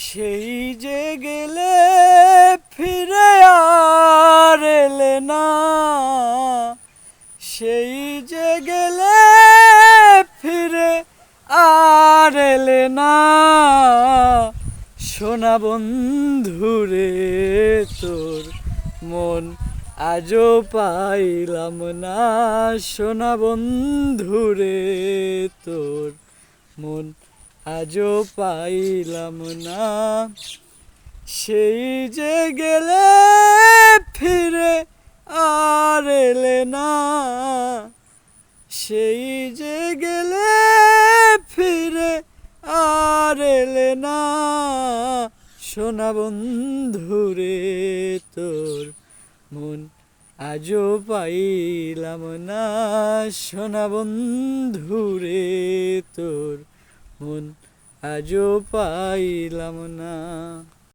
সেই যে গেলে ফিরে আর এলে না, সেই যে গেলে ফিরে আর এলে না। সোনা বন্ধুরে তোর মন আজও পাইলাম না, সোনা বন্ধুরে তোর মন আজও পাইলাম না। সেই যে গেলে ফিরে আর এলে না, সেই যে গেলে ফিরে আর এলে না। সোনা বন্ধুরে তোর মন আজও পাইলাম না, সোনা বন্ধুরে তোর মন আজও পাইলাম না।